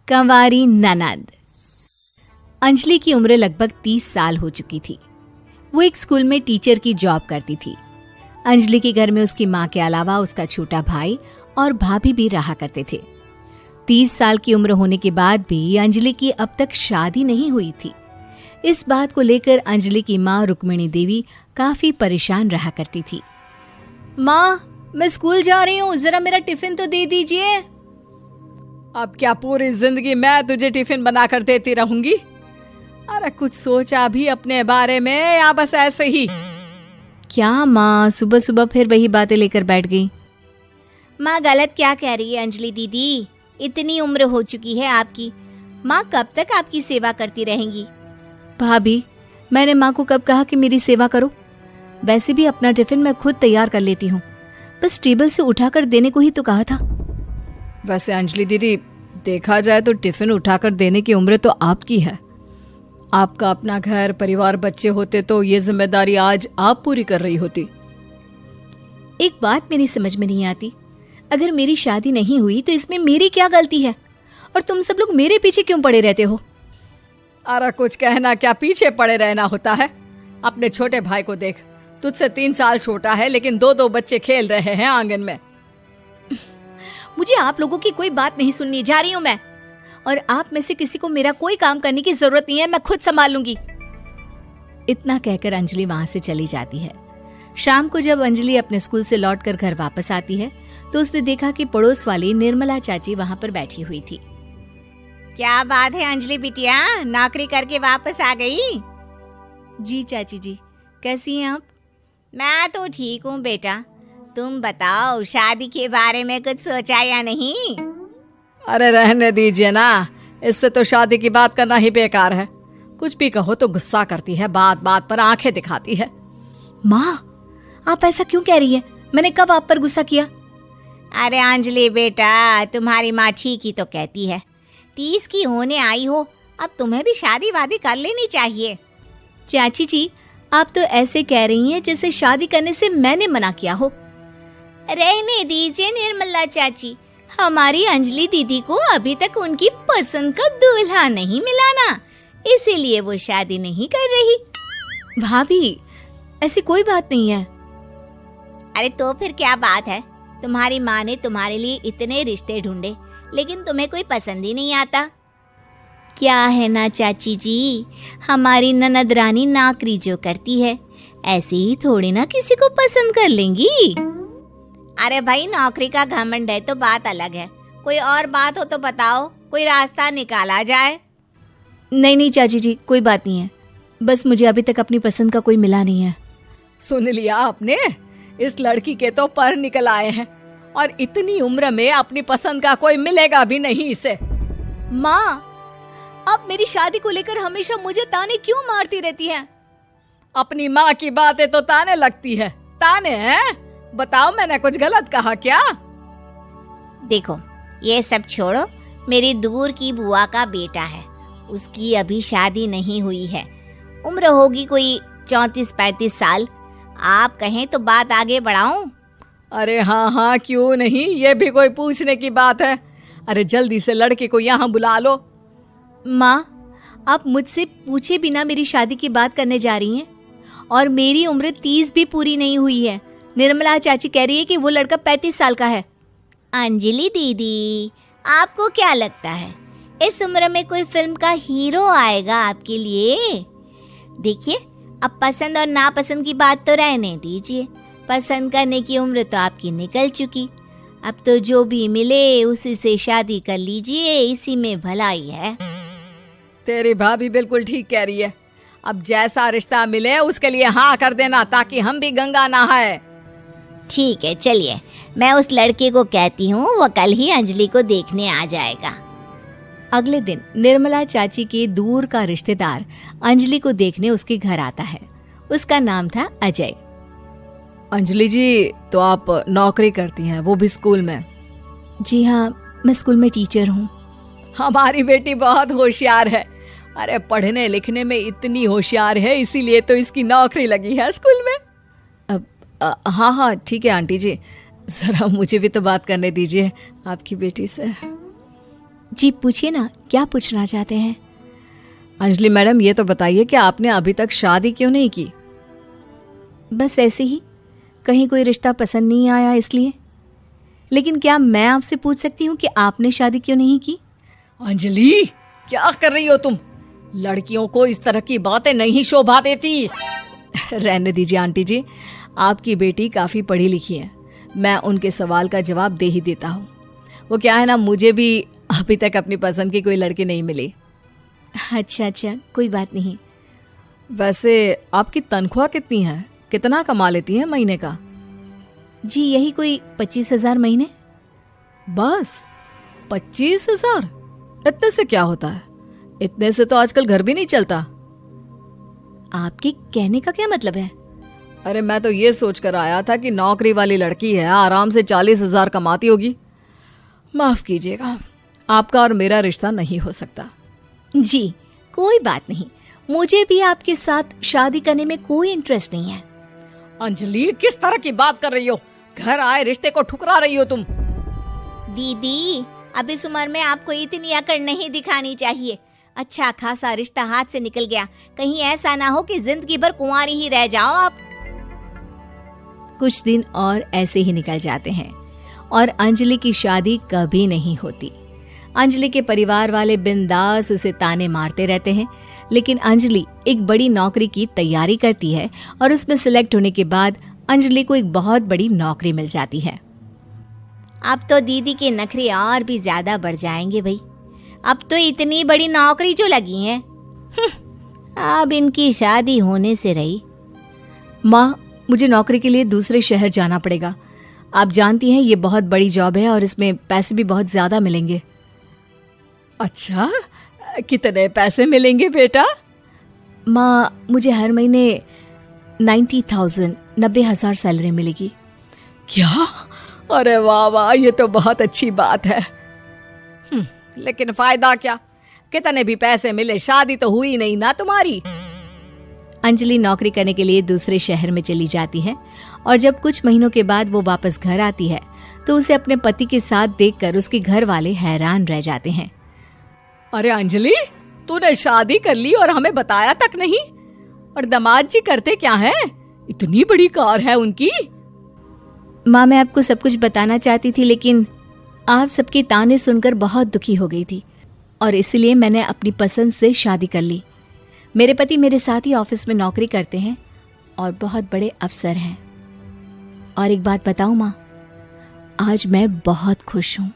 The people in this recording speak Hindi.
कंवारी ननद। अंजलि की उम्र लगभग 30 साल हो चुकी थी। वो एक स्कूल में टीचर की जॉब करती थी। अंजलि के घर में उसकी माँ के अलावा उसका छोटा भाई और भाभी भी रहा करते थे। 30 साल की उम्र होने के बाद भी अंजलि की अब तक शादी नहीं हुई थी। इस बात को लेकर अंजलि की माँ रुक्मिणी देवी काफी परेशान रहा करती थी। माँ, मैं स्कूल जा रही हूँ, जरा मेरा टिफिन तो दे दीजिए। अब क्या पूरी जिंदगी मैं तुझे टिफिन बनाकर देती रहूंगी? अरे कुछ सोचा भी अपने बारे में या बस ऐसे ही? क्या माँ, सुबह सुबह फिर वही बातें लेकर बैठ गई। माँ गलत क्या कह रही है अंजलि दीदी? इतनी उम्र हो चुकी है आपकी, माँ कब तक आपकी सेवा करती रहेंगी? भाभी, मैंने माँ को कब कहा कि मेरी सेवा करो? वैसे भी अपना टिफिन मैं खुद तैयार कर लेती हूँ, बस टेबल से उठाकर देने को ही तो कहा था। वैसे अंजलि दीदी, देखा जाए तो टिफिन उठाकर देने की उम्र तो आपकी है। आपका अपना घर परिवार बच्चे होते तो ये जिम्मेदारी आज आप पूरी कर रही होती। एक बात मेरी समझ में नहीं आती, अगर मेरी शादी नहीं हुई तो इसमें मेरी क्या गलती है और तुम सब लोग मेरे पीछे क्यों पड़े रहते हो? अरे कुछ कहना क्या पीछे पड़े रहना होता है? अपने छोटे भाई को देख, तुझसे 3 साल छोटा है लेकिन 2 बच्चे खेल रहे हैं आंगन में। मुझे आप लोगों की कोई बात नहीं सुननी, जा रही हूँ मैं। और आप में से किसी को मेरा कोई काम करने की जरूरत नहीं है, मैं खुद संभाल लूंगी। इतना कहकर अंजलि वहां से चली जाती है। शाम को जब अंजलि अपने स्कूल से लौटकर घर वापस आती है तो उसने देखा कि पड़ोस वाली निर्मला चाची वहां पर बैठी हुई थी। क्या बात है अंजलि बिटिया, नौकरी करके वापस आ गई? जी चाची जी, कैसी हैं आप? मैं तो ठीक हूँ बेटा, तुम बताओ शादी के बारे में कुछ सोचा या नहीं? अरे रहने दीजिए ना, इससे तो शादी की बात करना ही बेकार है। कुछ भी कहो तो गुस्सा करती है, बात बात पर आंखें दिखाती है। माँ, आप ऐसा क्यों कह रही हैं? मैंने कब आप पर गुस्सा किया? अरे अंजलि बेटा, तुम्हारी माँ ठीक ही तो कहती है। 30 की होने आई हो, अब तुम्हें भी शादी वादी कर लेनी चाहिए। चाची जी, आप तो ऐसे कह रही हैं जैसे शादी करने से मैंने मना किया हो। रहने दीजिए निर्मला चाची, हमारी अंजलि दीदी को अभी तक उनकी पसंद का दूल्हा नहीं मिला ना, इसीलिए वो शादी नहीं कर रही। भाभी, ऐसी कोई बात नहीं है। अरे तो फिर क्या बात है? तुम्हारी माँ ने तुम्हारे लिए इतने रिश्ते ढूंढे लेकिन तुम्हें कोई पसंद ही नहीं आता। क्या है ना चाची जी, हमारी ननद रानी नौकरी जो करती है ऐसे ही थोड़ी ना किसी को पसंद कर लेंगी। अरे भाई, नौकरी का घमंड है तो बात अलग है, कोई और बात हो तो बताओ, कोई रास्ता निकाला जाए। नहीं चाची जी, कोई बात नहीं है, बस मुझे अभी तक अपनी पसंद का कोई मिला नहीं है। सुन लिया आपने? इस लड़की के तो पर निकल आए हैं और इतनी उम्र में अपनी पसंद का कोई मिलेगा भी नहीं इसे। माँ, आप मेरी शादी को लेकर हमेशा मुझे ताने क्यों मारती रहती हैं? अपनी माँ की बातें तो ताने लगती है। ताने हैं? बताओ, मैंने कुछ गलत कहा क्या? देखो, ये सब छोड़ो, मेरी दूर की बुआ का बेटा है, उसकी अभी शादी नहीं हुई है, उम्र होगी कोई 34-35 साल। आप कहें तो बात आगे बढ़ाऊं? अरे हाँ, क्यों नहीं, ये भी कोई पूछने की बात है। अरे जल्दी से लड़के को यहाँ बुला लो। माँ, आप मुझसे पूछे बिना मेरी शादी की बात करने जा रही हैं और मेरी उम्र 30 भी पूरी नहीं हुई है। निर्मला चाची कह रही है कि वो लड़का 35 साल का है। अंजलि दीदी, आपको क्या लगता है इस उम्र में कोई फिल्म का हीरो आएगा आपके लिए? देखिए, अब पसंद और नापसंद की बात तो रहने दीजिए, पसंद करने की उम्र तो आपकी निकल चुकी। अब तो जो भी मिले उसी से शादी कर लीजिए, इसी में भलाई है। तेरी भाभी बिल्कुल ठीक कह रही है। अब जैसा रिश्ता मिले उसके लिए हाँ कर देना, ताकि हम भी गंगा नहाए। ठीक है, चलिए मैं उस लड़के को कहती हूँ, वो कल ही अंजलि को देखने आ जाएगा। अगले दिन निर्मला चाची के दूर का रिश्तेदार अंजलि को देखने उसके घर आता है। उसका नाम था अजय। अंजलि जी, तो आप नौकरी करती हैं, वो भी स्कूल में? जी हाँ, मैं स्कूल में टीचर हूँ। हमारी बेटी बहुत होशियार है। अरे पढ़ने लिखने में इतनी होशियार है, इसीलिए तो इसकी नौकरी लगी है स्कूल में। हाँ ठीक है आंटी जी, जरा मुझे भी तो बात करने दीजिए आपकी बेटी से। जी पूछिए ना, क्या पूछना चाहते हैं? अंजलि मैडम, ये तो बताइए कि आपने अभी तक शादी क्यों नहीं की? बस ऐसे ही, कहीं कोई रिश्ता पसंद नहीं आया इसलिए। लेकिन क्या मैं आपसे पूछ सकती हूँ कि आपने शादी क्यों नहीं की? अंजलि, क्या कर रही हो तुम? लड़कियों को इस तरह की बातें नहीं शोभा देती। रहने दीजिए आंटी जी, आपकी बेटी काफ़ी पढ़ी लिखी है, मैं उनके सवाल का जवाब दे ही देता हूँ। वो क्या है ना, मुझे भी अभी तक अपनी पसंद की कोई लड़की नहीं मिली। अच्छा, कोई बात नहीं। वैसे आपकी तनख्वाह कितनी है? कितना कमा लेती हैं महीने का? जी यही कोई 25,000 महीने। बस 25,000? इतने से क्या होता है? इतने से तो आजकल घर भी नहीं चलता। आपके कहने का क्या मतलब है? अरे मैं तो ये सोच कर आया था कि नौकरी वाली लड़की है, आराम से 40,000 कमाती होगी। माफ कीजिएगा, आपका और मेरा रिश्ता नहीं हो सकता। जी कोई बात नहीं, मुझे भी आपके साथ शादी करने में कोई इंटरेस्ट नहीं है। अंजलि, किस तरह की बात कर रही हो? घर आए रिश्ते को ठुकरा रही हो तुम। दीदी, अब इस उम्र में आपको इतनी अकड़ नहीं दिखानी चाहिए। अच्छा खासा रिश्ता हाथ से निकल गया, कहीं ऐसा ना हो कि जिंदगी भर कुंवारी ही रह जाओ आप। कुछ दिन और ऐसे ही निकल जाते हैं और अंजलि की शादी कभी नहीं होती। अंजलि के परिवार वाले बिंदास उसे ताने मारते रहते हैं, लेकिन अंजलि एक बड़ी नौकरी की तैयारी करती है और उसमें सिलेक्ट होने के बाद अंजलि को एक बहुत बड़ी नौकरी मिल जाती है। अब तो दीदी के नखरे और भी ज्यादा बढ़ जाएंगे भाई। अब तो इतनी बड़ी नौकरी जो लगी है, अब इनकी शादी होने से रही। माँ, मुझे नौकरी के लिए दूसरे शहर जाना पड़ेगा। आप जानती हैं ये बहुत बड़ी जॉब है और इसमें पैसे भी बहुत ज्यादा मिलेंगे। अच्छा, कितने पैसे मिलेंगे बेटा? माँ, मुझे हर महीने 90,000 सैलरी मिलेगी। क्या? अरे वाह वाह, ये तो बहुत अच्छी बात है। लेकिन फायदा क्या? कितने भी पैसे मिले, शादी तो हुई नहीं ना तुम्हारी। अंजलि नौकरी करने के लिए दूसरे शहर में चली जाती है और जब कुछ महीनों के बाद वो वापस घर आती है तो उसे अपने पति के साथ देखकर उसके घर वाले हैरान रह जाते हैं। अरे अंजलि, तूने शादी कर ली और हमें बताया तक नहीं। और दामाद जी करते क्या हैं? इतनी बड़ी कार है उनकी। माँ, मैं आपको सब कुछ बताना चाहती थी, लेकिन आप सबके ताने सुनकर बहुत दुखी हो गई थी और इसलिए मैंने अपनी पसंद से शादी कर ली। मेरे पति मेरे साथ ही ऑफिस में नौकरी करते हैं और बहुत बड़े अफसर हैं। और एक बात बताऊं माँ, आज मैं बहुत खुश हूँ।